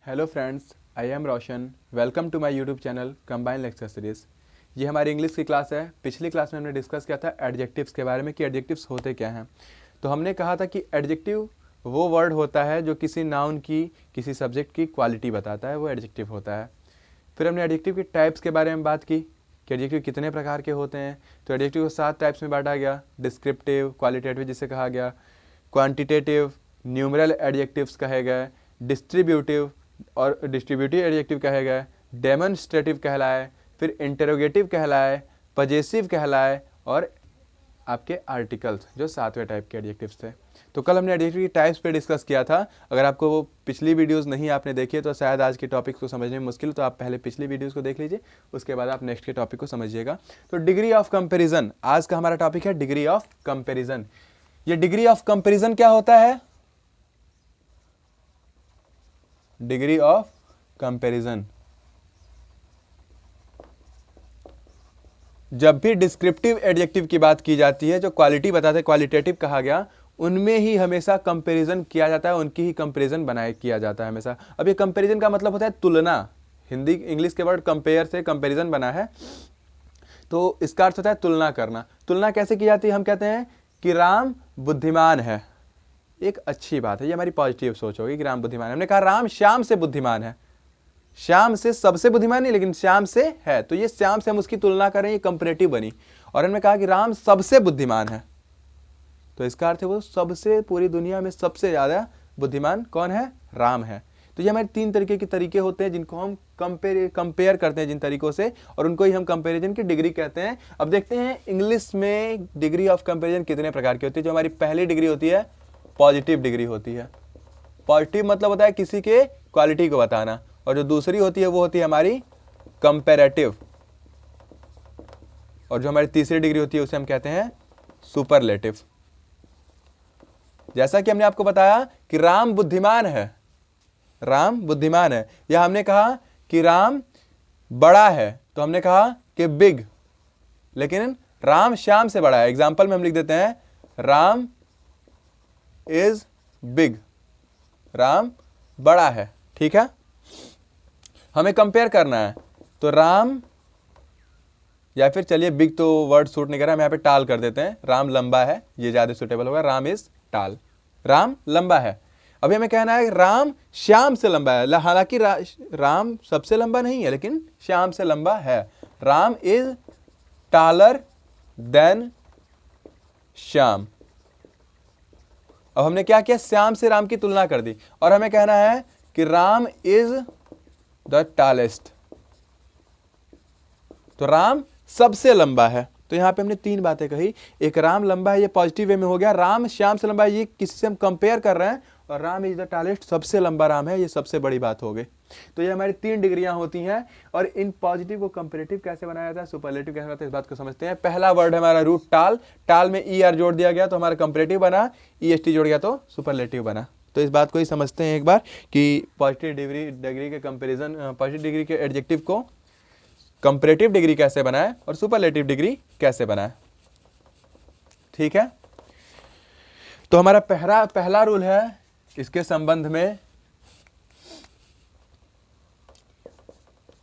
Hello friends, I am Roshan. Welcome to my YouTube channel combine lecture series. ये हमारी English की class है। पिछली क्लास में हमने डिस्कस किया था एडजेक्टिव्स के बारे में कि एडजेक्टिव्स होते क्या हैं। तो हमने कहा था कि एडजेक्टिव वो वर्ड होता है जो किसी नाउन की, किसी सब्जेक्ट की क्वालिटी बताता है, वो एडजेक्टिव होता है। फिर हमने एडजेक्टिव की टाइप्स के बारे में बात की कि एडजेक्टिव कितने प्रकार के होते हैं। तो एडजेक्टिव को 7 टाइप्स में बांटा गया। डिस्क्रिप्टिव, क्वालिटेटिव जिसे कहा गया, क्वांटिटेटिव, न्यूमरल एडजेक्टिव्स कहे गए, डिस्ट्रीब्यूटिव और डिस्ट्रीब्यूटिव एडजेक्टिव कहे गए, डेमोन्स्ट्रेटिव कहलाए, फिर इंटरोगेटिव कहलाए, पजेसिव कहलाए और आपके आर्टिकल्स जो 7वें टाइप के एडजेक्टिव्स थे। तो कल हमने एडजेक्टिव की टाइप्स पे डिस्कस किया था। अगर आपको वो पिछली वीडियोस नहीं आपने देखी है तो शायद आज के टॉपिक को समझने में मुश्किल, तो आप पहले पिछली वीडियोस को देख लीजिए, उसके बाद आप नेक्स्ट के टॉपिक को समझिएगा। तो डिग्री ऑफ कंपेरिजन आज का हमारा टॉपिक है, डिग्री ऑफ कंपेरिजन। ये डिग्री ऑफ कंपेरिजन क्या होता है? डिग्री ऑफ कंपैरिजन, जब भी डिस्क्रिप्टिव एडजेक्टिव की बात की जाती है, जो क्वालिटी बताते हैं, क्वालिटेटिव कहा गया, उनमें ही हमेशा कंपैरिजन किया जाता है, उनकी ही कंपैरिजन बनाए किया जाता है हमेशा। अब ये कंपैरिजन का मतलब होता है तुलना। हिंदी इंग्लिश के वर्ड कंपेयर से कंपैरिजन बना है, तो इसका अर्थ होता है तुलना करना। तुलना कैसे की जाती है? हम कहते हैं कि राम बुद्धिमान है। एक अच्छी बात है, ये हमारी पॉजिटिव सोच होगी कि राम बुद्धिमान है। हमने कहा राम श्याम से बुद्धिमान है। श्याम से सबसे बुद्धिमान नहीं, लेकिन श्याम से है, तो ये श्याम से हम उसकी तुलना करें, ये कंपैरेटिव बनी। और हमने कहा कि राम सबसे बुद्धिमान है, तो इसका अर्थ है वो सबसे, पूरी दुनिया में सबसे ज्यादा बुद्धिमान कौन है? राम है। तो ये हमारे 3 तरीके के तरीके होते हैं जिनको हम कंपेयर करते हैं जिन तरीकों से, और उनको ही हम कंपैरिजन की डिग्री कहते हैं। अब देखते हैं इंग्लिश में डिग्री ऑफ कंपैरिजन कितने प्रकार की होती है। जो हमारी पहली डिग्री होती है पॉजिटिव डिग्री होती है। पॉजिटिव मतलब होता है किसी के क्वालिटी को बताना, और जो दूसरी होती है वो होती है हमारी कंपैरेटिव, और जो हमारी तीसरी डिग्री होती है उसे हम कहते हैं सुपरलेटिव। जैसा कि हमने आपको बताया कि राम बुद्धिमान है, राम बुद्धिमान है, या हमने कहा कि राम बड़ा है, तो हमने कहा कि बिग, लेकिन राम श्याम से बड़ा है। एग्जाम्पल में हम लिख देते हैं राम इज बिग, राम बड़ा है। ठीक है, हमें कंपेयर करना है, तो राम, या फिर चलिए बिग तो वर्ड सूट नहीं कर रहा, हम यहाँ पे टाल कर देते हैं, राम लंबा है, ये ज्यादा सुटेबल होगा। राम इज टाल, राम लंबा है। अभी हमें कहना है राम श्याम से लंबा है, हालांकि राम सबसे लंबा नहीं है, लेकिन श्याम से लंबा है। Ram is taller than Shyam. अब हमने क्या किया? श्याम से राम की तुलना कर दी, और हमें कहना है कि राम इज द टालेस्ट, तो राम सबसे लंबा है। तो यहां पे हमने 3 बातें कही। एक, राम लंबा है, ये पॉजिटिव वे में हो गया। राम श्याम से लंबा है, ये किसी से हम कंपेयर कर रहे हैं, और राम इज द टालेस्ट, सबसे लंबा राम है, ये सबसे बड़ी बात हो गई। तो ये हमारी 3 डिग्रियां होती हैं। और इन पॉजिटिव को कंपैरेटिव कैसे बनाया जाता है, सुपरलेटिव कैसे बनाते हैं, इस बात को समझते हैं। पहला वर्ड है हमारा रूट टाल, टाल में ई आर जोड़ दिया गया तो हमारा कंपैरेटिव बना, ई एस टी जोड़ गया तो सुपरलेटिव बना। तो इस बात को ही समझते हैं एक बार कि पॉजिटिव डिग्री के कंपेरिजन, पॉजिटिव डिग्री के एडजेक्टिव को कंपैरेटिव डिग्री कैसे बनाए और सुपरलेटिव डिग्री कैसे बनाए। ठीक है, तो हमारा पहला रूल है इसके संबंध में,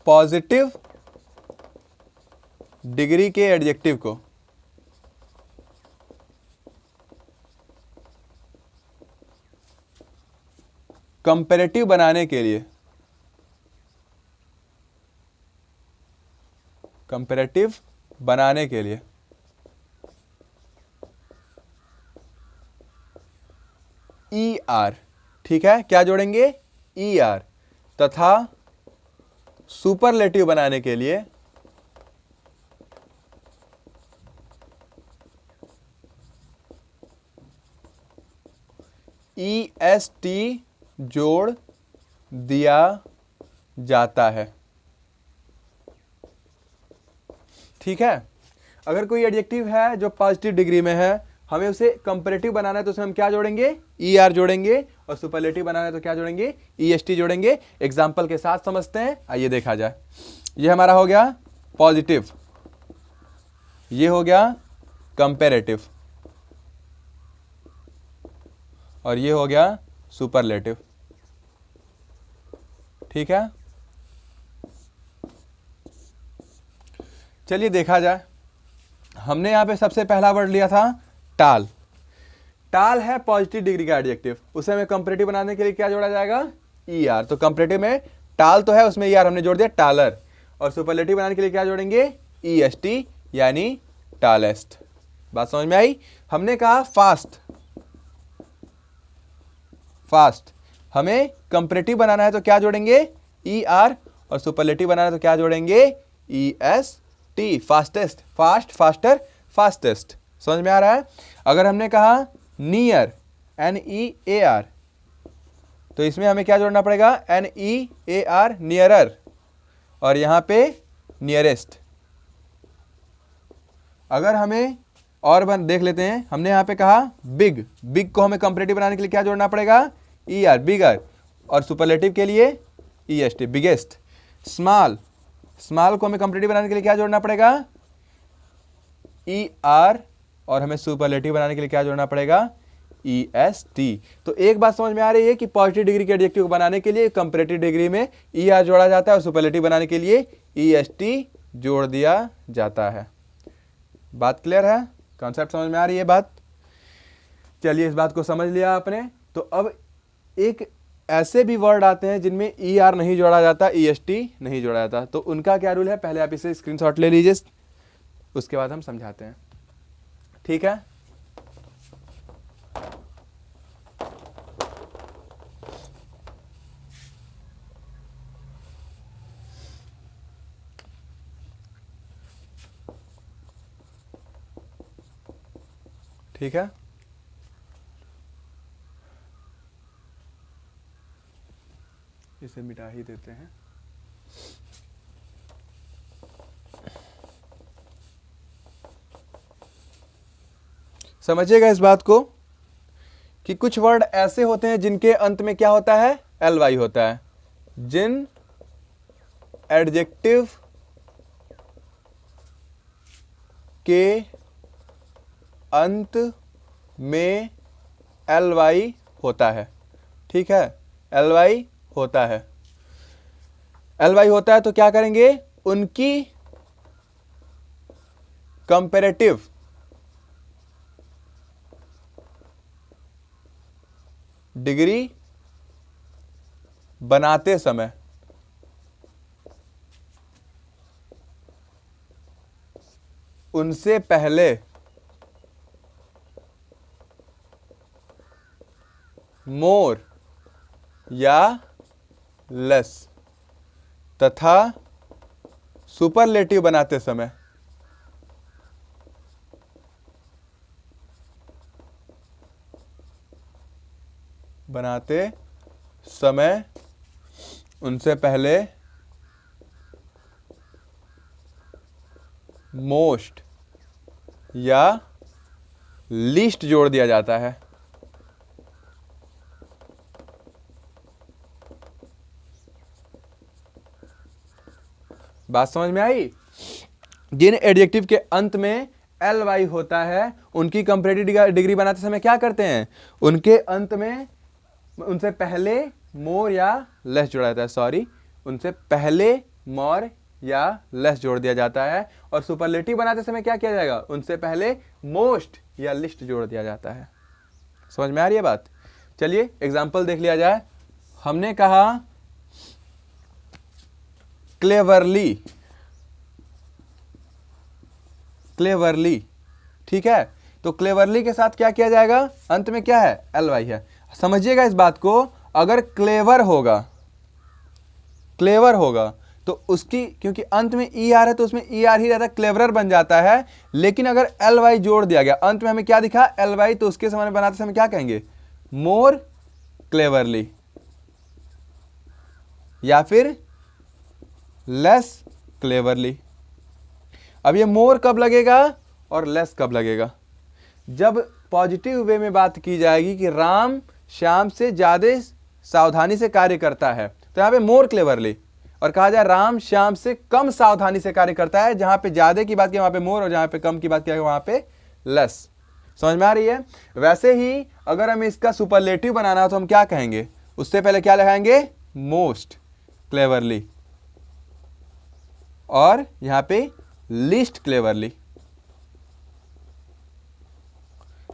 पॉजिटिव डिग्री के एडजेक्टिव को कंपैरेटिव बनाने के लिए, कंपैरेटिव बनाने के लिए ई आर, ठीक है, क्या जोड़ेंगे? ई आर, तथा सुपरलेटिव बनाने के लिए ई एस टी जोड़ दिया जाता है। ठीक है, अगर कोई एडजेक्टिव है जो पॉजिटिव डिग्री में है, हमें उसे कंपैरेटिव बनाना है, तो उसमें हम क्या जोड़ेंगे? ई आर जोड़ेंगे, और सुपरलेटिव बनाना है तो क्या जोड़ेंगे? ई एस टी जोड़ेंगे। एग्जाम्पल के साथ समझते हैं, आइए देखा जाए। ये हमारा हो गया पॉजिटिव, ये हो गया कंपैरेटिव, और ये हो गया सुपरलेटिव। ठीक है, चलिए देखा जाए। हमने यहां पे सबसे पहला वर्ड लिया था टाल। टाल है पॉजिटिव डिग्री का एडजेक्टिव, उसे हमें कंपैरेटिव बनाने के लिए क्या जोड़ा जाएगा, ER। तो कंपैरेटिव में टाल तो है, उसमें ER हमने जोड़ दिया टालर, और सुपरलेटिव बनाने के लिए क्या जोड़ेंगे, EST यानी टालेस्ट। बात समझ में आई। हमने कहा फास्ट, फास्ट हमें कंपैरेटिव बनाना है तो क्या जोड़ेंगे, ER, और सुपरलेटिव बनाना है तो क्या जोड़ेंगे, EST। Fastest, fast, faster, fastest. समझ में आ रहा है। अगर हमने कहा नियर, NEAR, तो इसमें हमें क्या जोड़ना पड़ेगा, NEAR, नियरर, और यहां पे नियरेस्ट। अगर हमें और देख लेते हैं, हमने यहां पे कहा बिग, बिग को हमें कंपैरेटिव बनाने के लिए क्या जोड़ना पड़ेगा, ER, बिगर, और सुपरलेटिव के लिए EST, बिगेस्ट। स्मॉल, स्मॉल को हमें कंपैरेटिव बनाने के लिए क्या जोड़ना पड़ेगा, ER, और हमें सुपरलेटिव बनाने के लिए क्या जोड़ना पड़ेगा, EST। तो एक बात समझ में आ रही है कि पॉजिटिव डिग्री के एडजेक्टिव को बनाने के लिए कंपैरेटिव डिग्री में ER जोड़ा जाता है और सुपरलेटिव बनाने के लिए EST जोड़ दिया जाता है। बात क्लियर है, कॉन्सेप्ट समझ में आ रही है बात। चलिए इस बात को समझ लिया आपने। तो अब एक ऐसे भी वर्ड आते हैं जिनमें ER नहीं जोड़ा जाता, EST नहीं जोड़ा जाता, तो उनका क्या रूल है, पहले आप इसे स्क्रीनशॉट ले लीजिए, उसके बाद हम समझाते हैं। ठीक है, ठीक है, इसे मिटा ही देते हैं। समझिएगा इस बात को कि कुछ वर्ड ऐसे होते हैं जिनके अंत में क्या होता है, ly होता है। जिन एडजेक्टिव के अंत में ly होता है, ठीक है, ly होता है, ly होता है, तो क्या करेंगे, उनकी कंपैरेटिव डिग्री बनाते समय उनसे पहले मोर या लेस तथा सुपरलेटिव बनाते समय उनसे पहले मोस्ट या लीस्ट जोड़ दिया जाता है। बात समझ में आई। जिन एडजेक्टिव के अंत में ly होता है उनकी कंपैरेटिव डिग्री बनाते समय क्या करते हैं, उनके अंत में उनसे पहले मोर या लेस जोड़ा जाता है, सॉरी, उनसे पहले मोर या लेस जोड़ दिया जाता है, और सुपरलेटिव बनाते समय क्या किया जाएगा, उनसे पहले मोस्ट या लिस्ट जोड़ दिया जाता है। समझ में आ रही है बात। चलिए एग्जांपल देख लिया जाए। हमने कहा क्लेवरली, क्लेवरली, ठीक है, तो क्लेवरली के साथ क्या किया जाएगा, अंत में क्या है, ly है। समझिएगा इस बात को, अगर क्लेवर होगा, क्लेवर होगा तो उसकी, क्योंकि अंत में ER है तो उसमें ER ही रहता है, क्लेवरर बन जाता है। लेकिन अगर ly जोड़ दिया गया, अंत में हमें क्या दिखा, ly, तो उसके समय बनाते समय क्या कहेंगे, मोर क्लेवरली या फिर लेस क्लेवरली। अब ये मोर कब लगेगा और लेस कब लगेगा, जब पॉजिटिव वे में बात की जाएगी कि राम श्याम से ज्यादा सावधानी से कार्य करता है, तो यहां पे मोर क्लेवरली, और कहा जाए राम श्याम से कम सावधानी से कार्य करता है, जहां पे ज्यादा की बात की वहां पे मोर, और जहां पे कम की बात की वहां पे लेस। समझ में आ रही है। वैसे ही अगर हमें इसका सुपरलेटिव बनाना हो तो हम क्या कहेंगे, उससे पहले क्या लगाएंगे, मोस्ट, क्लेवरली और यहां पे लीस्ट क्लेवरली।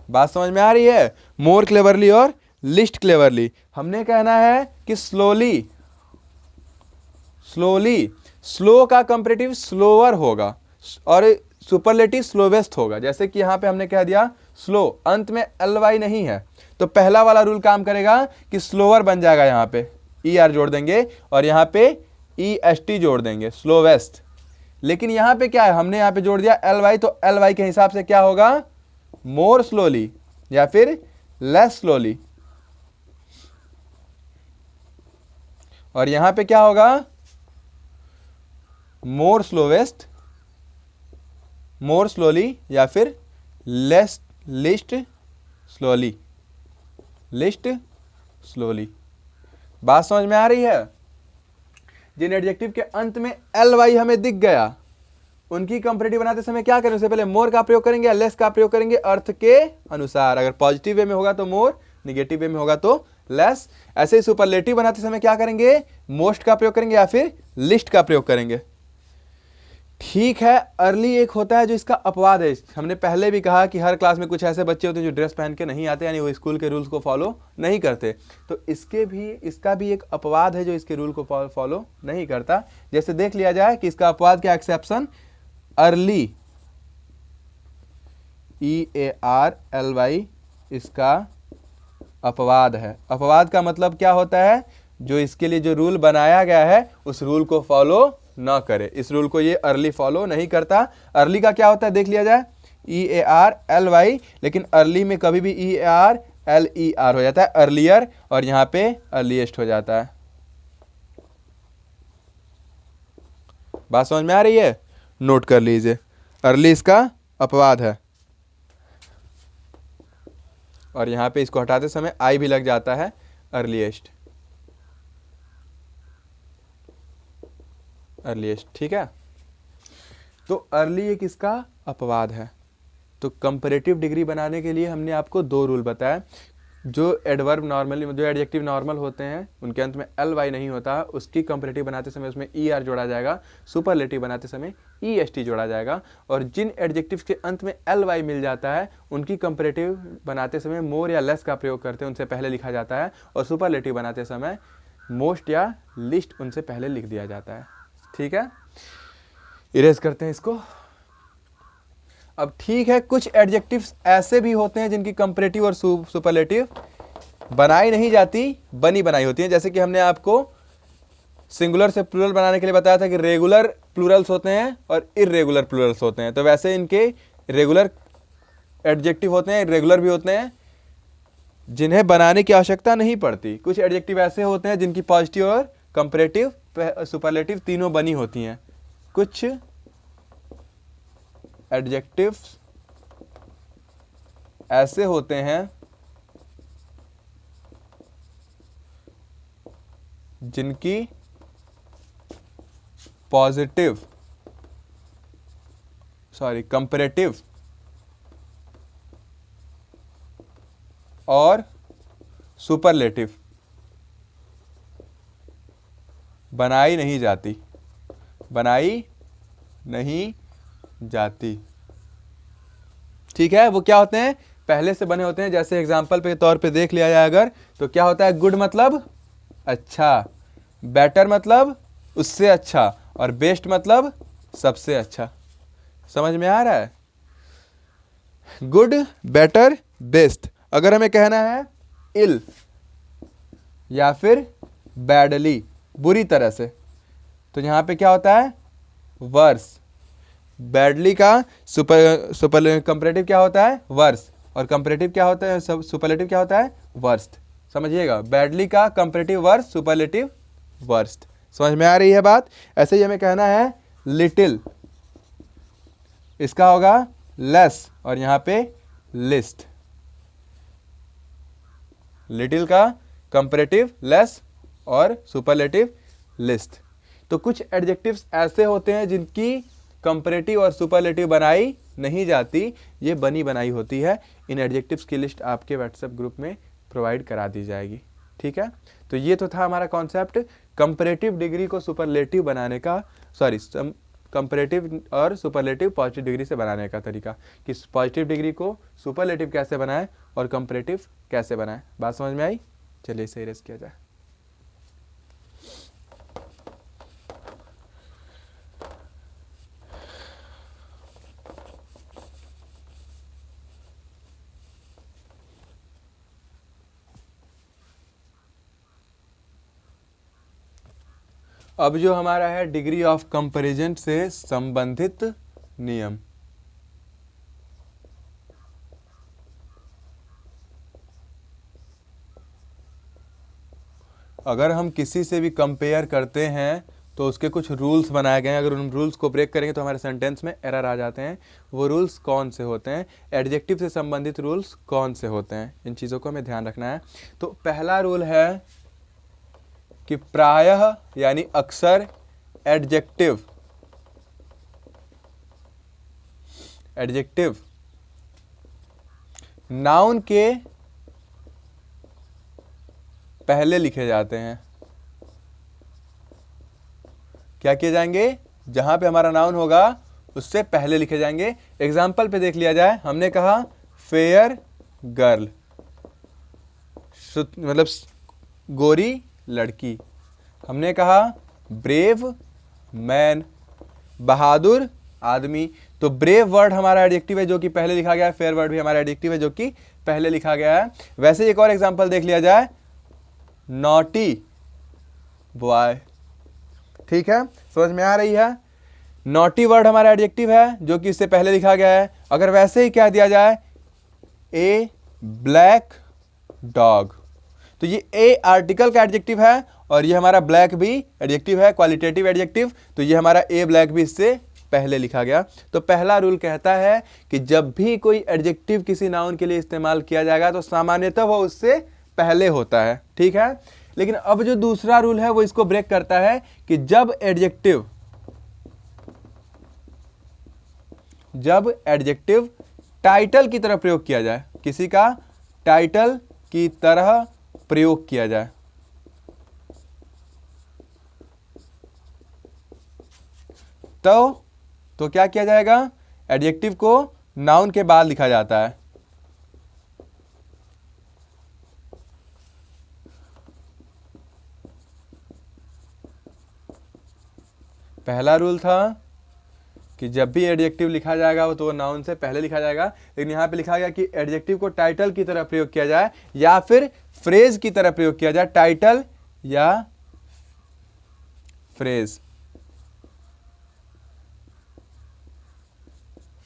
बात समझ में आ रही है? मोर क्लेवरली और लीस्ट क्लेवरली। हमने कहना है कि स्लोली, स्लो का कंपैरेटिव स्लोअर होगा और सुपरलेटिव स्लोवेस्ट होगा। जैसे कि यहां पे हमने कह दिया स्लो, अंत में ly नहीं है, तो पहला वाला रूल काम करेगा कि स्लोअर बन जाएगा, यहां पे er जोड़ देंगे और यहां पे est जोड़ देंगे, स्लोवेस्ट। लेकिन यहां पे क्या है, हमने यहां पे जोड़ दिया ly, तो ly के हिसाब से क्या होगा, मोर स्लोली या फिर लेस स्लोली। और यहां पे क्या होगा, मोर स्लोवेस्ट, मोर स्लोली या फिर less list slowly, list slowly. बात समझ में आ रही है? जिन एडजेक्टिव के अंत में ly हमें दिख गया, उनकी कंपैरेटिव बनाते समय क्या करें, उससे पहले मोर का प्रयोग करेंगे या लेस का प्रयोग करेंगे अर्थ के अनुसार। अगर पॉजिटिव वे में होगा तो मोर, निगेटिव वे में होगा तो लेस। ऐसे ही सुपरलेटिव बनाते समय क्या करेंगे, मोस्ट का प्रयोग करेंगे या फिर लिस्ट का प्रयोग करेंगे। ठीक है, अर्ली एक होता है जो इसका अपवाद है। हमने पहले भी कहा कि हर क्लास में कुछ ऐसे बच्चे होते हैं जो ड्रेस पहन के नहीं आते, यानी वो स्कूल के रूल्स को फॉलो नहीं करते। तो इसका भी एक अपवाद है जो इसके रूल को फॉलो नहीं करता। जैसे देख लिया जाए कि इसका अपवाद क्या, एक्सेप्शन अर्ली, EARLY इसका अपवाद है। अपवाद का मतलब क्या होता है, जो इसके लिए जो रूल बनाया गया है उस रूल को फॉलो ना करे। इस रूल को ये अर्ली फॉलो नहीं करता। अर्ली का क्या होता है देख लिया जाए, EARLY, लेकिन अर्ली में कभी भी EARLER हो जाता है, अर्लियर, और यहां पे अर्लीस्ट हो जाता है। बात समझ में आ रही है? नोट कर लीजिए, अर्ली इसका अपवाद है। और यहां पे इसको हटाते समय आई भी लग जाता है, अर्लीस्ट, अर्लीस्ट। ठीक है, तो अर्ली एक इसका अपवाद है। तो कंपैरेटिव डिग्री बनाने के लिए हमने आपको दो रूल बताया। जो एडवर्ब नॉर्मली, जो एडजेक्टिव नॉर्मल होते हैं उनके अंत में ly नहीं होता, उसकी कंपैरेटिव बनाते समय उसमें er जोड़ा जाएगा। सुपरलेटिव बनाते समय est जोड़ा जाएगा। और जिन एडजेक्टिव्स के अंत में ly मिल जाता है उनकी कंपैरेटिव बनाते समय मोर या लेस का प्रयोग करते हैं, उनसे पहले लिखा जाता है। और सुपरलेटिव बनाते समय मोस्ट या लिस्ट उनसे पहले लिख दिया जाता है। ठीक है, इरेज करते हैं इसको। अब ठीक है, कुछ एडजेक्टिव्स ऐसे भी होते हैं जिनकी कंपैरेटिव और सुपरलेटिव बनाई नहीं जाती, बनी बनाई होती है। जैसे कि हमने आपको सिंगुलर से प्लूरल बनाने के लिए बताया था कि रेगुलर प्लूरल्स होते हैं और इर्रेगुलर प्लूरल्स होते हैं। तो वैसे इनके रेगुलर एडजेक्टिव होते हैं, इर्रेगुलर भी होते हैं, जिन्हें बनाने की आवश्यकता नहीं पड़ती। कुछ एडजेक्टिव ऐसे होते हैं जिनकी पॉजिटिव और कंपैरेटिव, सुपरलेटिव तीनों बनी होती हैं। कुछ एडजेक्टिव्स ऐसे होते हैं जिनकी पॉजिटिव, कंपैरेटिव और सुपरलेटिव बनाई नहीं जाती, बनाई नहीं जाती। ठीक है, वो क्या होते हैं, पहले से बने होते हैं। जैसे एग्जांपल के तौर पे देख लिया जाए अगर, तो क्या होता है, गुड मतलब अच्छा, बेटर मतलब उससे अच्छा, और बेस्ट मतलब सबसे अच्छा। समझ में आ रहा है? Good, better, best. अगर हमें कहना है इल या फिर बैडली, बुरी तरह से, तो यहां पे क्या होता है, वर्स। बैडली का सुपर कंपैरेटिव क्या होता है, वर्स, और कंपैरेटिव क्या होता है, सुपरलेटिव क्या होता है, वर्स्ट। समझिएगा, बैडली का कंपैरेटिव वर्स्ट, सुपरलेटिव वर्स्ट। समझ में आ रही है बात? ऐसे ही हमें कहना है लिटिल, इसका होगा लेस, और यहां पे लिस्ट। लिटिल का कंपैरेटिव लेस और सुपरलेटिव लिस्ट। तो कुछ एडजेक्टिव्स ऐसे होते हैं जिनकी कंपैरेटिव और सुपरलेटिव बनाई नहीं जाती, ये बनी बनाई होती है। इन एडजेक्टिव्स की लिस्ट आपके व्हाट्सएप ग्रुप में प्रोवाइड करा दी जाएगी। ठीक है, तो ये तो था हमारा कॉन्सेप्ट कंपैरेटिव डिग्री को सुपरलेटिव बनाने का, सॉरी कंपैरेटिव और सुपरलेटिव पॉजिटिव डिग्री से बनाने का तरीका, कि पॉजिटिव डिग्री को सुपरलेटिव कैसे बनाएं और कंपैरेटिव कैसे बनाएं। बात समझ में आई? चलिए इसे इरेज किया जाए। अब जो हमारा है डिग्री ऑफ कंपैरिजन से संबंधित नियम। अगर हम किसी से भी कंपेयर करते हैं तो उसके कुछ रूल्स बनाए गए हैं, अगर उन रूल्स को ब्रेक करेंगे तो हमारे सेंटेंस में एरर आ जाते हैं। वो रूल्स कौन से होते हैं, एडजेक्टिव से संबंधित रूल्स कौन से होते हैं, इन चीज़ों को हमें ध्यान रखना है। तो पहला रूल है कि प्रायः यानी अक्सर एडजेक्टिव नाउन के पहले लिखे जाते हैं। क्या किए जाएंगे, जहां पे हमारा नाउन होगा उससे पहले लिखे जाएंगे। एग्जाम्पल पे देख लिया जाए, हमने कहा फेयर गर्ल, मतलब गोरी लड़की। हमने कहा ब्रेव मैन, बहादुर आदमी। तो ब्रेव वर्ड हमारा एडजेक्टिव है जो कि पहले लिखा गया है, फेयर वर्ड भी हमारा एडजेक्टिव है जो कि पहले लिखा गया है। वैसे एक और एग्जांपल देख लिया जाए, नॉटी बॉय। ठीक है, समझ में आ रही है? नॉटी वर्ड हमारा एडजेक्टिव है जो कि इससे पहले लिखा गया है। अगर वैसे ही क्या दिया जाए, ए ब्लैक डॉग, तो ये ए आर्टिकल का एडजेक्टिव है और ये हमारा ब्लैक भी एडजेक्टिव है, क्वालिटेटिव एडजेक्टिव। तो ये हमारा ए ब्लैक भी इससे पहले लिखा गया। तो पहला रूल कहता है कि जब भी कोई एडजेक्टिव किसी नाउन के लिए इस्तेमाल किया जाएगा तो सामान्यतः वो उससे पहले होता है। ठीक है, लेकिन अब जो दूसरा रूल है वो इसको ब्रेक करता है कि जब एडजेक्टिव टाइटल की तरह प्रयोग किया जाए, किसी का टाइटल की तरह प्रयोग किया जाए, तो क्या किया जाएगा, एडजेक्टिव को नाउन के बाद लिखा जाता है। पहला रूल था कि जब भी एडजेक्टिव लिखा जाएगा वो तो नाउन से पहले लिखा जाएगा, लेकिन यहां पे लिखा गया कि एडजेक्टिव को टाइटल की तरह प्रयोग किया जाए या फिर फ्रेज की तरह प्रयोग किया जाए, टाइटल या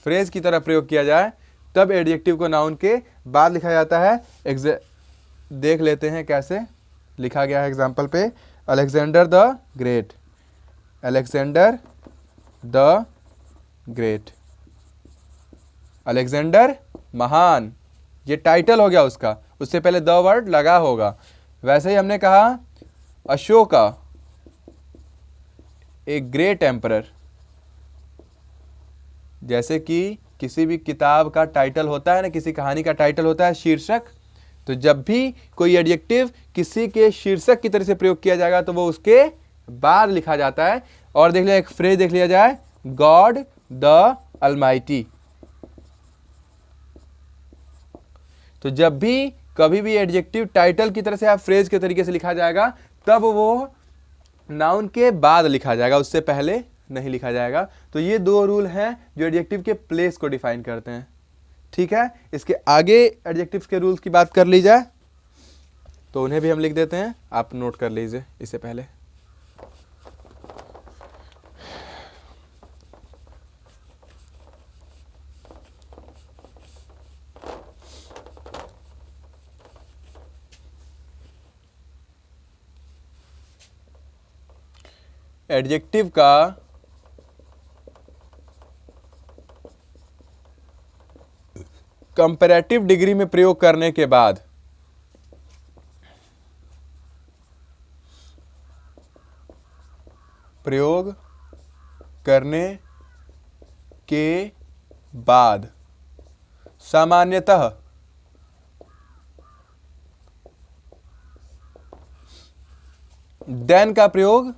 फ्रेज की तरह प्रयोग किया जाए, तब एडजेक्टिव को नाउन के बाद लिखा जाता है। देख लेते हैं कैसे लिखा गया है एग्जाम्पल पे। Alexander the great, Alexander the great, Alexander महान, ये टाइटल हो गया उसका, उससे पहले द वर्ड लगा होगा। वैसे ही हमने कहा अशोका ए ग्रेट एम्परर, जैसे कि किसी भी किताब का टाइटल होता है ना, किसी कहानी का टाइटल होता है शीर्षक, तो जब भी कोई एडजेक्टिव किसी के शीर्षक की तरह से प्रयोग किया जाएगा तो वो उसके बाद लिखा जाता है। और देख लिया, एक फ्रेज देख लिया जाए, गॉड द अलमाइटी। तो जब भी कभी भी एडजेक्टिव टाइटल की तरह से या फ्रेज के तरीके से लिखा जाएगा तब वो नाउन के बाद लिखा जाएगा, उससे पहले नहीं लिखा जाएगा। तो ये दो रूल हैं जो एडजेक्टिव के प्लेस को डिफाइन करते हैं। ठीक है, इसके आगे एडजेक्टिव्स के रूल्स की बात कर ली जाए तो उन्हें भी हम लिख देते हैं, आप नोट कर लीजिए इससे पहले। एडजेक्टिव का कंपैरेटिव डिग्री में प्रयोग करने के बाद देन का प्रयोग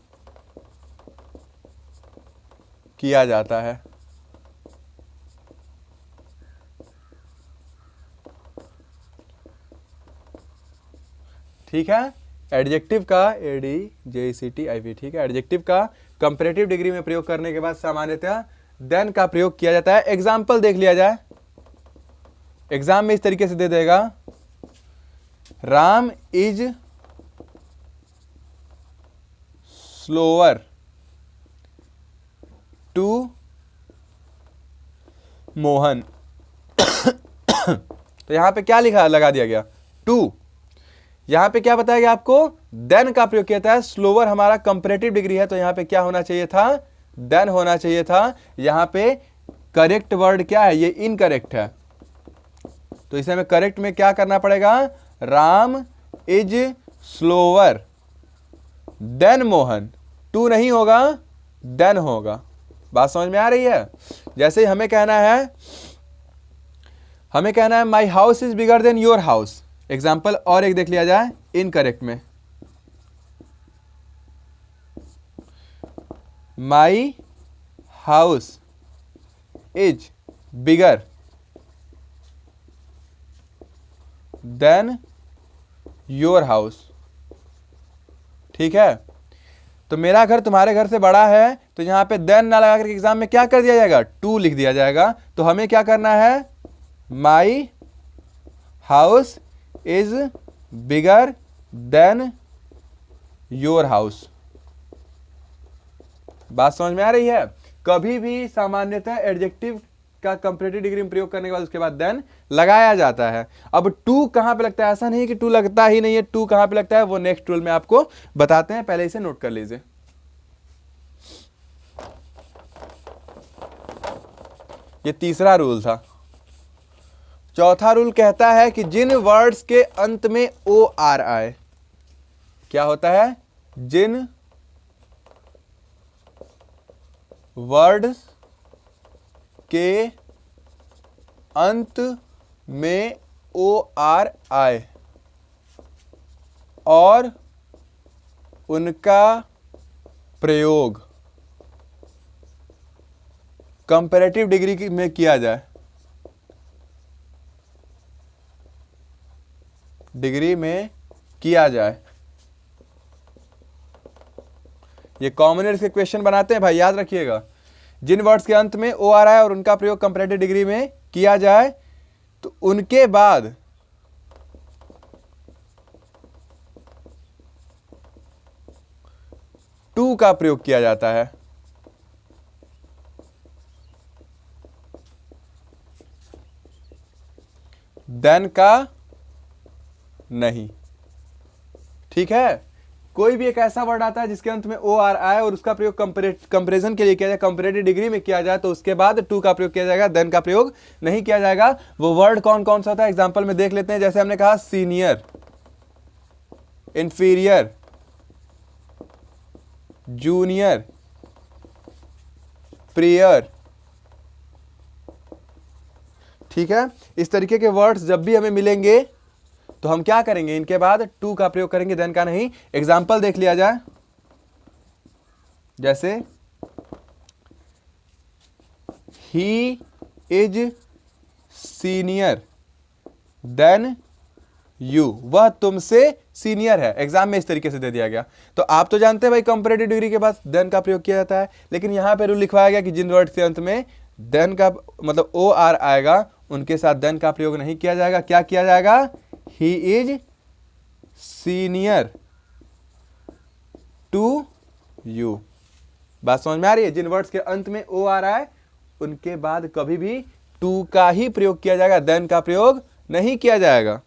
किया जाता है। ठीक है, एडजेक्टिव का ADJECTIV, ठीक है, एडजेक्टिव का कंपैरेटिव डिग्री में प्रयोग करने के बाद सामान्यतः देन का प्रयोग किया जाता है। एग्जाम्पल देख लिया जाए, एग्जाम में इस तरीके से दे देगा, Ram is slower to Mohan. तो यहां पे क्या लिखा लगा दिया गया, टू। यहां पे क्या बताया गया आपको, देन का प्रयोग किया था। स्लोअर हमारा कंपैरेटिव डिग्री है, तो यहां पे क्या होना चाहिए था, देन होना चाहिए था। यहां पे करेक्ट वर्ड क्या है, ये इनकरेक्ट है, तो इसे हमें करेक्ट में क्या करना पड़ेगा, Ram is slower than Mohan. To नहीं होगा, देन होगा। बात समझ में आ रही है। जैसे हमें कहना है my house is bigger than your house. Example और एक देख लिया जाए इनकरेक्ट में, my house is bigger than your house. ठीक है, तो मेरा घर तुम्हारे घर से बड़ा है, तो यहां पे देन ना लगा करके एग्जाम में क्या कर दिया जाएगा, टू लिख दिया जाएगा। तो हमें क्या करना है, my house is bigger than your house. बात समझ में आ रही है। कभी भी सामान्यतः एडजेक्टिव का कंपैरेटिव डिग्री में प्रयोग करने के बाद उसके बाद देन लगाया जाता है। अब टू कहां पे लगता है, ऐसा नहीं कि टू लगता ही नहीं है, टू कहां पे लगता है वो नेक्स्ट रूल में आपको बताते हैं, पहले इसे नोट कर लीजिए। ये तीसरा रूल था। चौथा रूल कहता है कि जिन वर्ड्स के अंत में ओ आर आए, क्या होता है, जिन वर्ड्स के अंत में ओ आर आए और उनका प्रयोग कंपैरेटिव डिग्री में किया जाए, डिग्री में किया जाए। ये कॉमनर्स के क्वेश्चन बनाते हैं भाई, याद रखिएगा। जिन वर्ड्स के अंत में ओ आ रहा है और उनका प्रयोग कंपैरेटिव डिग्री में किया जाए, तो उनके बाद टू का प्रयोग किया जाता है। देन का नहीं। ठीक है, कोई भी एक ऐसा वर्ड आता है जिसके अंत में ओ आर आए और उसका प्रयोग कंपैरिजन के लिए किया जाए, कंपैरेटिव डिग्री में किया जाए, तो उसके बाद टू का प्रयोग किया जाएगा, देन का प्रयोग नहीं किया जाएगा। वो वर्ड कौन कौन सा होता है, एग्जांपल में देख लेते हैं। जैसे हमने कहा सीनियर, इंफीरियर, जूनियर, प्रियर। ठीक है, इस तरीके के वर्ड्स जब भी हमें मिलेंगे तो हम क्या करेंगे, इनके बाद टू का प्रयोग करेंगे, देन का नहीं। एग्जाम्पल देख लिया जाए, जैसे ही इज सीनियर देन यू, वह तुमसे सीनियर है। एग्जाम में इस तरीके से दे दिया गया। तो आप तो जानते हैं भाई कंपैरेटिव डिग्री के बाद देन का प्रयोग किया जाता है, लेकिन यहां पे रूल लिखवाया गया कि जिन वर्ड के अंत में देन का मतलब ओ आर आएगा उनके साथ देन का प्रयोग नहीं किया जाएगा। क्या किया जाएगा, he is senior to you. बात समझ में आ रही है। जिन वर्ड्स के अंत में ओ आ रहा है उनके बाद कभी भी टू का ही प्रयोग किया जाएगा, देन का प्रयोग नहीं किया जाएगा।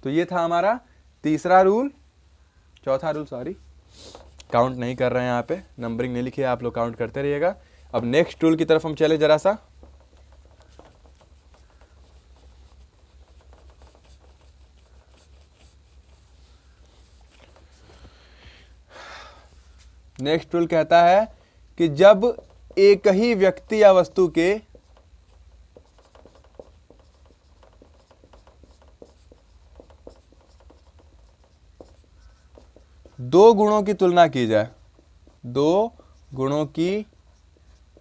तो ये था हमारा तीसरा रूल, चौथा रूल, सॉरी काउंट नहीं कर रहे हैं, यहाँ पे नंबरिंग नहीं लिखी है, आप लोग काउंट करते रहिएगा। अब नेक्स्ट रूल की तरफ हम चले जरा सा। नेक्स्ट रूल कहता है कि जब एक ही व्यक्ति या वस्तु के दो गुणों की तुलना की जाए, दो गुणों की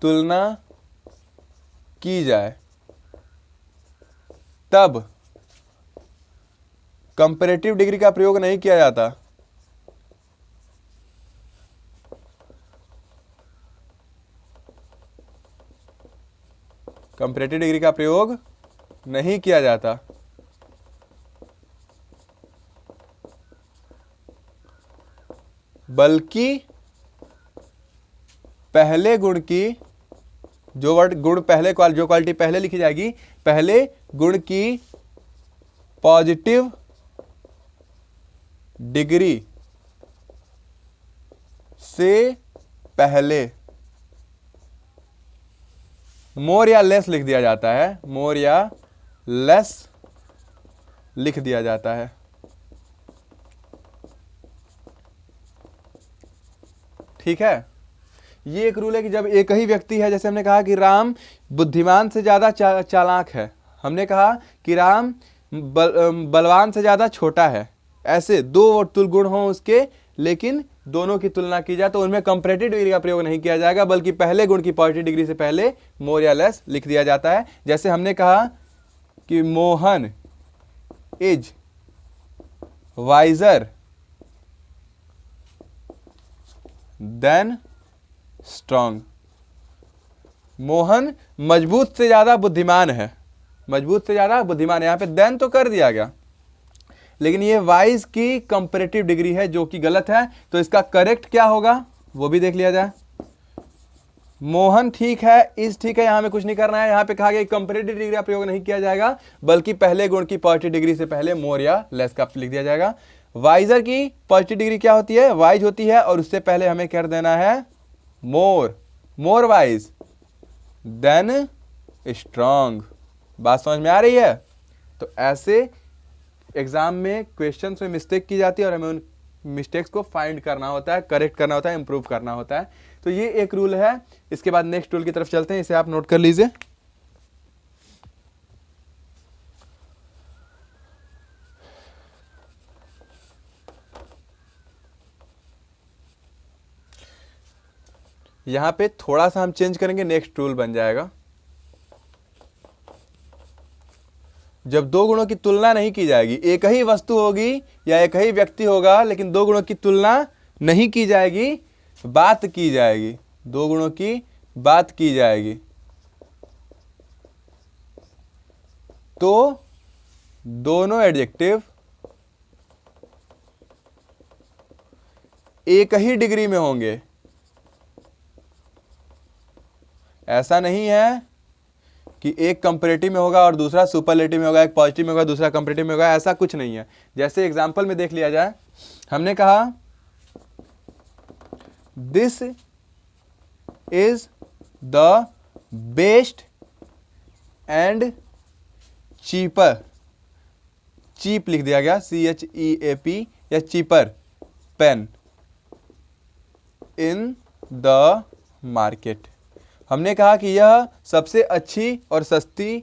तुलना की जाए, तब कंपैरेटिव डिग्री का प्रयोग नहीं किया जाता। कंपैरेटिव डिग्री का प्रयोग नहीं किया जाता। बल्कि पहले गुण की, जो गुण पहले, जो क्वालिटी पहले लिखी जाएगी, पहले गुण की पॉजिटिव डिग्री से पहले मोर या लेस लिख दिया जाता है, मोर या लेस लिख दिया जाता है। ठीक है, ये एक रूल है कि जब एक ही व्यक्ति है, जैसे हमने कहा कि राम बुद्धिमान से ज्यादा चालाक है, हमने कहा कि राम बलवान से ज्यादा छोटा है, ऐसे दो तुल गुण हों उसके, लेकिन दोनों की तुलना की जाए तो उनमें कंपैरेटिव डिग्री का प्रयोग नहीं किया जाएगा, बल्कि पहले गुण की पॉजिटिव डिग्री से पहले मोर या लेस लिख दिया जाता है। जैसे हमने कहा कि Mohan is visor then strong, Mohan मजबूत से ज्यादा बुद्धिमान है, मजबूत से ज्यादा बुद्धिमान है, यहां पे देन तो कर दिया गया, लेकिन ये वाइज की कंपैरेटिव डिग्री है जो कि गलत है, तो इसका करेक्ट क्या होगा वो भी देख लिया जाए। मोहन ठीक है, इज ठीक है, यहां में कुछ नहीं करना है, यहां पे कहा गया कंपैरेटिव डिग्री का प्रयोग नहीं किया जाएगा, बल्कि पहले गुण की पॉजिटिव डिग्री से पहले मोर या लेस का लिख दिया जाएगा। वाइजर की पॉजिटिव डिग्री क्या होती है, वाइज होती है, और उससे पहले हमें कर देना है मोर, मोर वाइज देन स्ट्रॉन्ग। बात समझ में आ रही है? तो ऐसे एग्जाम में क्वेश्चंस में मिस्टेक की जाती है और हमें उन मिस्टेक्स को फाइंड करना होता है, करेक्ट करना होता है, इंप्रूव करना होता है। तो ये एक रूल है। इसके बाद नेक्स्ट रूल की तरफ चलते हैं, इसे आप नोट कर लीजिए। यहां पे थोड़ा सा हम चेंज करेंगे, नेक्स्ट रूल बन जाएगा, जब दो गुणों की तुलना नहीं की जाएगी, एक ही वस्तु होगी या एक ही व्यक्ति होगा, लेकिन दो गुणों की तुलना नहीं की जाएगी, बात की जाएगी, दो गुणों की बात की जाएगी, तो दोनों एडजेक्टिव एक ही डिग्री में होंगे। ऐसा नहीं है कि एक कंपैरेटिव में होगा और दूसरा सुपरलेटिव में होगा, एक पॉजिटिव में होगा दूसरा कंपैरेटिव में होगा, ऐसा कुछ नहीं है। जैसे एग्जांपल में देख लिया जाए, हमने कहा this is the best and cheaper, cheap लिख दिया गया, CHEAP, या cheaper pen in the market. हमने कहा कि यह सबसे अच्छी और सस्ती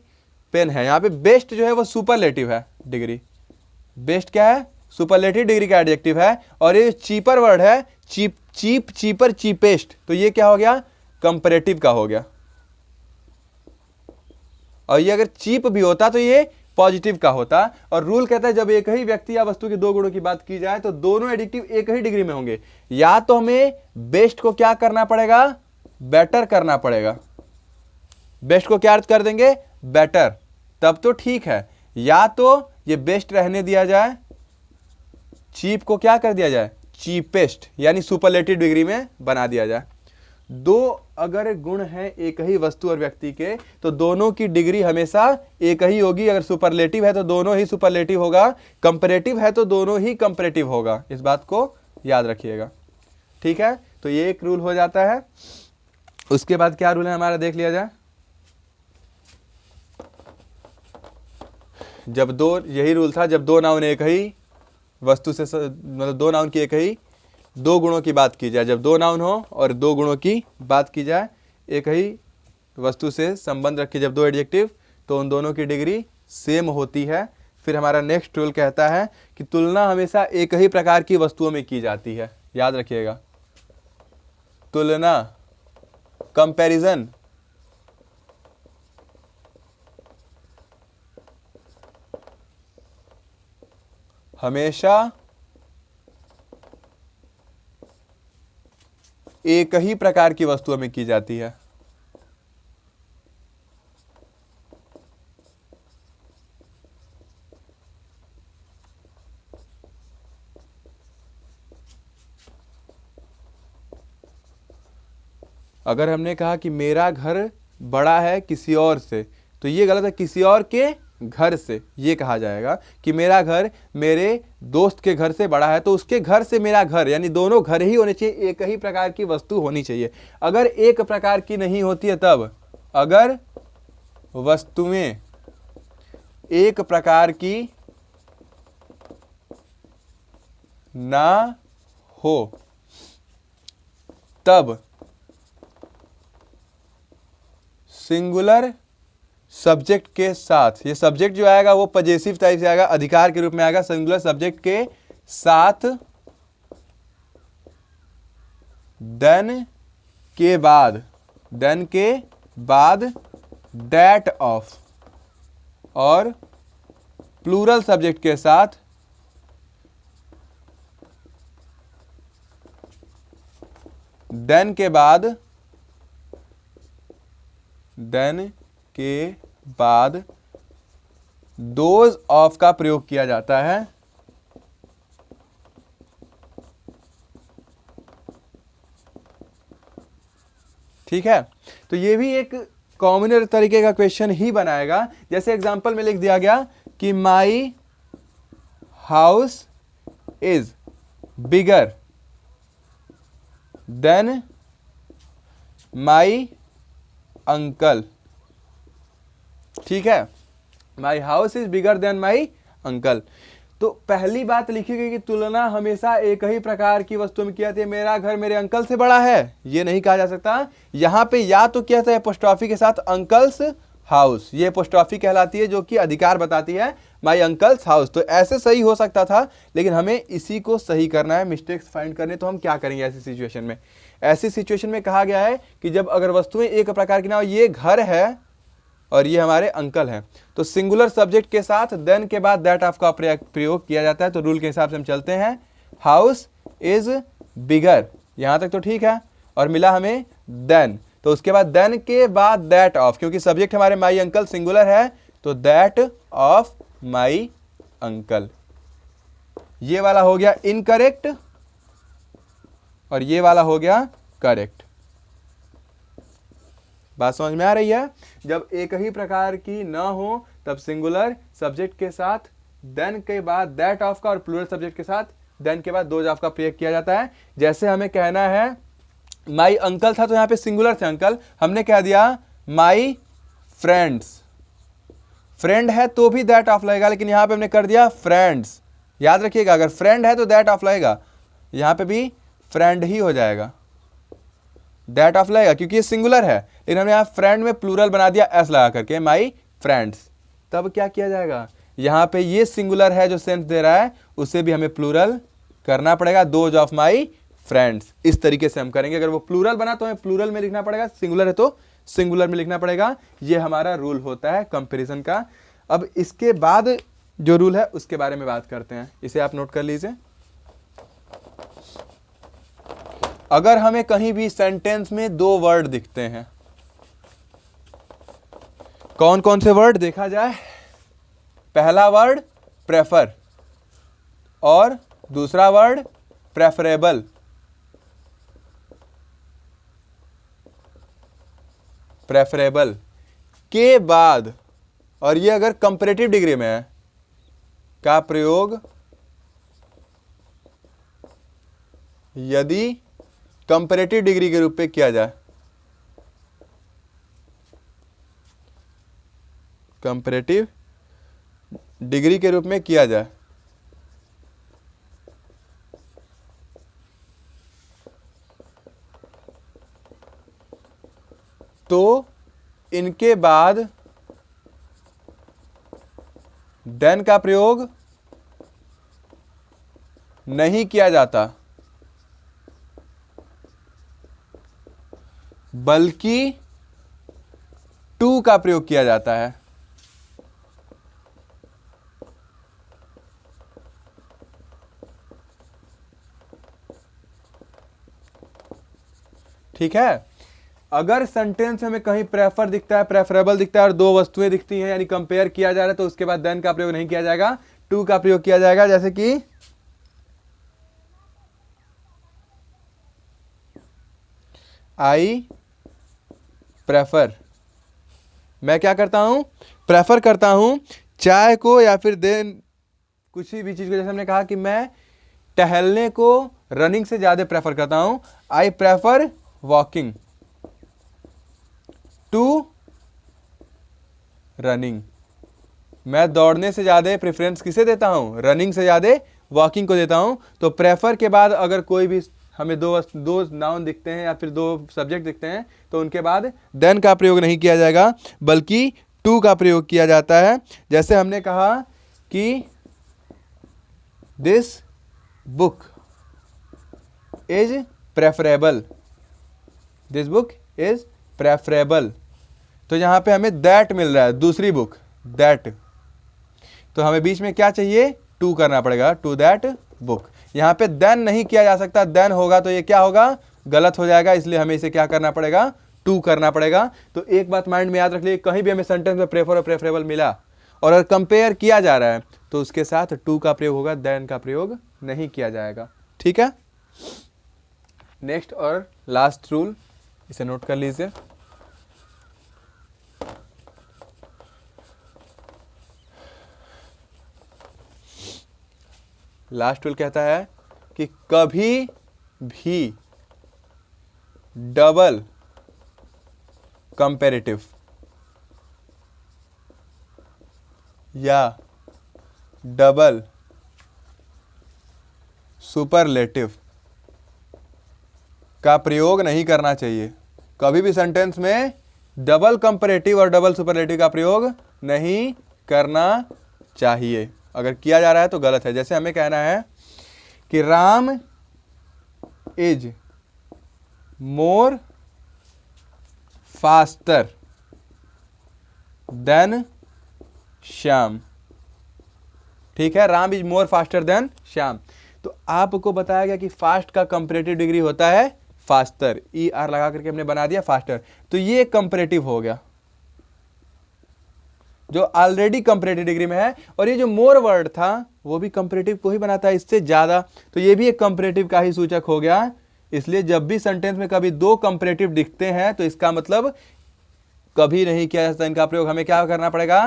पेन है। यहाँ पे बेस्ट जो है वो सुपरलेटिव है डिग्री, बेस्ट क्या है, सुपरलेटिव डिग्री का एडजेक्टिव है, और ये चीपर वर्ड है, चीप, चीप, चीपर, चीपेस्ट, तो ये क्या हो गया, कंपैरेटिव का हो गया। और ये अगर चीप भी होता तो ये पॉजिटिव का होता। और रूल कहता है जब एक ही व्यक्ति या वस्तु के दो गुणों की बात की जाए तो दोनों एडजेक्टिव एक ही डिग्री में होंगे। या तो हमें बेस्ट को क्या करना पड़ेगा, बेटर करना पड़ेगा, बेस्ट को क्या अर्थ कर देंगे, बेटर, तब तो ठीक है। या तो ये बेस्ट रहने दिया जाए, चीप को क्या कर दिया जाए, चीपेस्ट, यानी सुपरलेटिव डिग्री में बना दिया जाए। दो अगर गुण हैं एक ही वस्तु और व्यक्ति के, तो दोनों की डिग्री हमेशा एक ही होगी। अगर सुपरलेटिव है तो दोनों ही सुपरलेटिव होगा, कंपैरेटिव है तो दोनों ही कंपैरेटिव होगा। इस बात को याद रखिएगा, ठीक है। तो ये एक रूल हो जाता है। उसके बाद क्या रूल है हमारा, देख लिया जाए। जब दो, यही रूल था, जब दो नाउन एक ही वस्तु से, मतलब दो नाउन की एक ही दो गुणों की बात की जाए, जब दो नाउन हो और दो गुणों की बात की जाए, एक ही वस्तु से संबंध रखे जब दो एडजेक्टिव, तो उन दोनों की डिग्री सेम होती है। फिर हमारा नेक्स्ट रूल कहता है कि तुलना हमेशा एक ही प्रकार की वस्तुओं में की जाती है। याद रखिएगा, तुलना, कंपैरिजन, हमेशा एक ही प्रकार की वस्तुओं में की जाती है। अगर हमने कहा कि मेरा घर बड़ा है किसी और से, तो ये गलत है। किसी और के घर से ये कहा जाएगा कि मेरा घर मेरे दोस्त के घर से बड़ा है, तो उसके घर से मेरा घर, यानी दोनों घर ही होने चाहिए, एक ही प्रकार की वस्तु होनी चाहिए। अगर एक प्रकार की नहीं होती है तब, अगर वस्तुएं एक प्रकार की ना हो तब सिंगुलर सब्जेक्ट के साथ, ये सब्जेक्ट जो आएगा वो पजेसिव टाइप से आएगा, अधिकार के रूप में आएगा। सिंगुलर सब्जेक्ट के साथ देन के बाद दैट ऑफ, और प्लूरल सब्जेक्ट के साथ देन के बाद दोज ऑफ का प्रयोग किया जाता है। ठीक है, तो ये भी एक कॉमनर तरीके का क्वेश्चन ही बनाएगा। जैसे एग्जांपल में लिख दिया गया कि my house is bigger than my uncle. ठीक है, my house is bigger than my uncle. तो पहली बात लिखी गई कि तुलना हमेशा एक ही प्रकार की वस्तु में की जाती है। मेरा घर मेरे अंकल से बड़ा है, ये नहीं कहा जा सकता। यहां पे या तो क्या था, एपोस्ट्रोफी के साथ अंकल्स हाउस, ये एपोस्ट्रोफी कहलाती है, जो कि अधिकार बताती है, माई अंकल्स हाउस। तो ऐसे सही हो सकता था, लेकिन हमें इसी को सही करना है, मिस्टेक्स फाइंड करने। तो हम क्या करेंगे ऐसी सिचुएशन में? ऐसी सिचुएशन में कहा गया है कि जब अगर वस्तुएं एक प्रकार की ना हो, ये घर है और ये हमारे अंकल हैं, तो सिंगुलर सब्जेक्ट के साथ देन के बाद दैट ऑफ का प्रयोग किया जाता है। तो रूल के हिसाब से हम चलते हैं, हाउस इज बिगर, यहां तक तो ठीक है, और मिला हमें देन, तो उसके बाद देन के बाद दैट ऑफ, क्योंकि सब्जेक्ट हमारे माई अंकल सिंगुलर है, तो दैट ऑफ माई अंकल। ये वाला हो गया इनकरेक्ट और ये वाला हो गया करेक्ट। बात समझ में आ रही है? जब एक ही प्रकार की ना हो तब सिंगुलर सब्जेक्ट के साथ देन के बाद दैट ऑफ का और प्लूरल सब्जेक्ट के साथ देन के बाद दोज ऑफ का प्रयोग किया जाता है। जैसे हमें कहना है माई अंकल था, तो यहां पे सिंगुलर थे अंकल, हमने कह दिया माई फ्रेंड्स। फ्रेंड है तो भी दैट ऑफ लगेगा, लेकिन यहां पे हमने कर दिया फ्रेंड्स। याद रखिएगा, अगर फ्रेंड है तो दैट ऑफ लगेगा, यहां पे भी फ्रेंड ही हो जाएगा, दैट ऑफ लगेगा क्योंकि ये सिंगुलर है। लेकिन हमने यहां फ्रेंड में प्लूरल बना दिया एस लगा करके, माई फ्रेंड्स। तब क्या किया जाएगा, यहां पे ये सिंगुलर है जो सेंस दे रहा है, उसे भी हमें प्लूरल करना पड़ेगा, दोज ऑफ माई फ्रेंड्स। इस तरीके से हम करेंगे। अगर वो प्लूरल बना तो हमें प्लूरल में लिखना पड़ेगा, सिंगुलर है तो सिंगुलर में लिखना पड़ेगा। ये हमारा रूल होता है कंपैरिजन का। अब इसके बाद जो रूल है उसके बारे में बात करते हैं, इसे आप नोट कर लीजिए। अगर हमें कहीं भी सेंटेंस में दो वर्ड दिखते हैं, कौन कौन से वर्ड देखा जाए? पहला वर्ड प्रेफर और दूसरा वर्ड प्रेफरेबल। प्रेफरेबल के बाद, और ये अगर कंपैरेटिव डिग्री में है, का प्रयोग यदि कंपैरेटिव डिग्री के रूप में किया जाए, कंपैरेटिव डिग्री के रूप में किया जाए, तो इनके बाद देन का प्रयोग नहीं किया जाता, बल्कि टू का प्रयोग किया जाता है। ठीक है, अगर सेंटेंस में हमें कहीं प्रेफर दिखता है, प्रेफरेबल दिखता है और दो वस्तुएं दिखती हैं यानी कंपेयर किया जा रहा है, तो उसके बाद देन का प्रयोग नहीं किया जाएगा, टू का प्रयोग किया जाएगा। जैसे कि आई प्रेफर, मैं क्या करता हूं, प्रेफर करता हूं चाय को या फिर देन कुछ भी चीज को। जैसे हमने कहा कि मैं टहलने को रनिंग से ज्यादा प्रेफर करता हूं, I prefer walking to running. मैं दौड़ने से ज्यादा प्रेफरेंस किसे देता हूं, रनिंग से ज्यादा वॉकिंग को देता हूं। तो प्रेफर के बाद अगर कोई भी हमें दो नाउन दिखते हैं या फिर दो सब्जेक्ट दिखते हैं, तो उनके बाद देन का प्रयोग नहीं किया जाएगा, बल्कि टू का प्रयोग किया जाता है। जैसे हमने कहा कि this book is preferable, this book is preferable, तो यहां पे हमें दैट मिल रहा है, दूसरी बुक दैट, तो हमें बीच में क्या चाहिए, टू करना पड़ेगा, टू दैट बुक। यहां पे देन नहीं किया जा सकता, देन होगा तो ये क्या होगा, गलत हो जाएगा, इसलिए हमें इसे क्या करना पड़ेगा, टू करना पड़ेगा। तो एक बात माइंड में याद रख लीजिए, कहीं भी हमें सेंटेंस में प्रेफर और प्रेफरेबल मिला और अगर कंपेयर किया जा रहा है तो उसके साथ टू का प्रयोग होगा, देन का प्रयोग नहीं किया जाएगा। ठीक है, नेक्स्ट और लास्ट रूल, इसे नोट कर लीजिए। लास्ट रूल कहता है कि कभी भी डबल कंपैरेटिव या डबल सुपरलेटिव का प्रयोग नहीं करना चाहिए। कभी भी सेंटेंस में डबल कंपैरेटिव और डबल सुपरलेटिव का प्रयोग नहीं करना चाहिए, अगर किया जा रहा है तो गलत है। जैसे हमें कहना है कि Ram is more faster than Shyam. ठीक है, Ram is more faster than Shyam, तो आपको बताया गया कि फास्ट का कंपैरेटिव डिग्री होता है फास्टर, ई आर लगा करके हमने बना दिया फास्टर, तो ये कंपैरेटिव हो गया जो ऑलरेडी कंपैरेटिव डिग्री में है, और ये जो मोर वर्ड था वो भी कंपैरेटिव को ही बनाता है, इससे ज्यादा, तो ये भी एक कंपैरेटिव का ही सूचक हो गया। इसलिए जब भी सेंटेंस में कभी दो कंपैरेटिव दिखते हैं तो इसका मतलब कभी नहीं किया जाता इनका प्रयोग। हमें क्या करना पड़ेगा,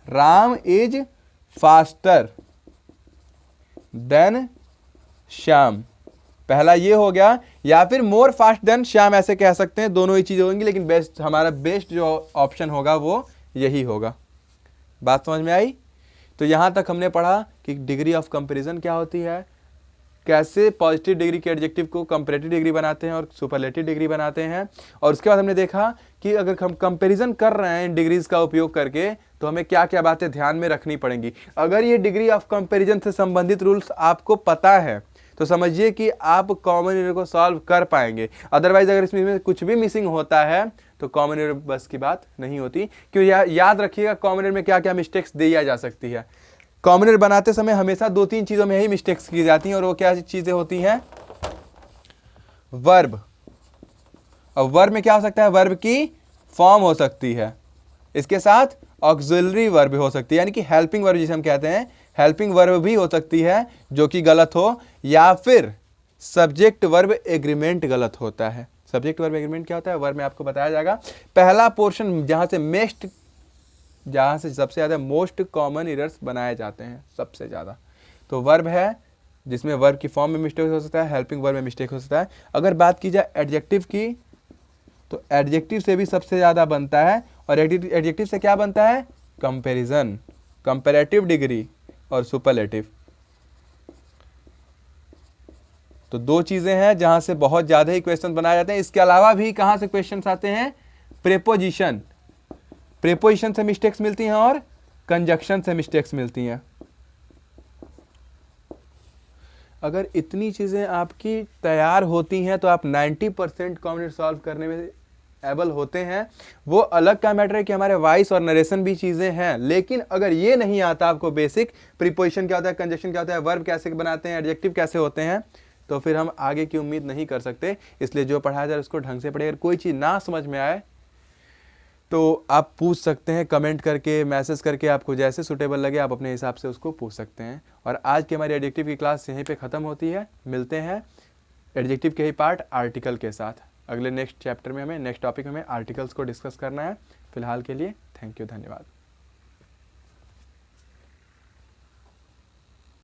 Ram is faster than Shyam, पहला ये हो गया, या फिर मोर फास्ट देन श्याम ऐसे कह सकते हैं, दोनों ही चीजें होंगी, लेकिन बेस्ट हमारा बेस्ट जो ऑप्शन होगा वो यही होगा। बात समझ में आई? तो यहां तक हमने पढ़ा कि डिग्री ऑफ कंपैरिजन क्या होती है, कैसे पॉजिटिव डिग्री के एडजेक्टिव को कंपैरेटिव डिग्री बनाते हैं और सुपरलेटिव डिग्री बनाते हैं, और उसके बाद हमने देखा कि अगर हम कंपैरिजन कर रहे हैं इन डिग्रीज का उपयोग करके तो हमें क्या क्या बातें ध्यान में रखनी पड़ेंगी। अगर ये डिग्री ऑफ कंपैरिजन से संबंधित रूल्स आपको पता है तो समझिए कि आप कॉमन एरर को सॉल्व कर पाएंगे, अदरवाइज अगर इसमें कुछ भी मिसिंग होता है तो कॉमन एरर बस की बात नहीं होती। क्यों, याद रखिएगा कॉमन एरर में क्या क्या मिस्टेक्स दी जा सकती है। कॉमन एरर बनाते समय हमेशा दो तीन चीजों में ही मिस्टेक्स की जाती हैं, और वो क्या चीजें होती हैं, वर्ब। अब वर्ब में क्या हो सकता है, वर्ब की फॉर्म हो सकती है, इसके साथ ऑक्सिलरी वर्ब हो सकती है, यानी कि हेल्पिंग वर्ब जिसे हम कहते हैं, हेल्पिंग वर्ब भी हो सकती है जो कि गलत हो, या फिर सब्जेक्ट वर्ब एग्रीमेंट गलत होता है। सब्जेक्ट वर्ब एग्रीमेंट क्या होता है, वर्ब में आपको बताया जाएगा। पहला पोर्शन जहां से सबसे ज्यादा मोस्ट कॉमन एरर्स बनाए जाते हैं, सबसे ज्यादा तो वर्ब है, जिसमें वर्ब की फॉर्म में मिस्टेक हो सकता है, हेल्पिंग वर्ब में मिस्टेक हो सकता है। अगर बात की जाए एडजेक्टिव की तो एडजेक्टिव से भी सबसे ज्यादा बनता है, और एडजेक्टिव से क्या बनता है, कंपैरिजन, कंपैरेटिव डिग्री और सुपरलेटिव। तो दो चीजें हैं जहां से बहुत ज्यादा ही क्वेश्चन बनाए जाते हैं। इसके अलावा भी कहां से क्वेश्चंस आते हैं, प्रेपोजिशन, प्रेपोजिशन से मिस्टेक्स मिलती हैं और कंजक्शन से मिस्टेक्स मिलती हैं। अगर इतनी चीज़ें आपकी तैयार होती हैं तो आप 90% कॉम्बिनेट सॉल्व करने में एबल होते हैं। वो अलग का मैटर है कि हमारे वॉइस और नरेशन भी चीज़ें हैं, लेकिन अगर ये नहीं आता आपको बेसिक प्रीपोजिशन क्या होता है, कंजक्शन क्या होता है, वर्ब कैसे बनाते हैं, एडजेक्टिव कैसे होते हैं, तो फिर हम आगे की उम्मीद नहीं कर सकते। इसलिए जो पढ़ाया जाए उसको ढंग से पढ़िए। अगर कोई चीज़ ना समझ में आए तो आप पूछ सकते हैं कमेंट करके, मैसेज करके, आपको जैसे सूटेबल लगे आप अपने हिसाब से उसको पूछ सकते हैं। और आज की हमारी एडजेक्टिव की क्लास यहीं पे ख़त्म होती है। मिलते हैं एडजेक्टिव के ही पार्ट आर्टिकल के साथ। अगले नेक्स्ट चैप्टर में हमें, नेक्स्ट टॉपिक में हमें आर्टिकल्स को डिस्कस करना है। फिलहाल के लिए थैंक यू, धन्यवाद।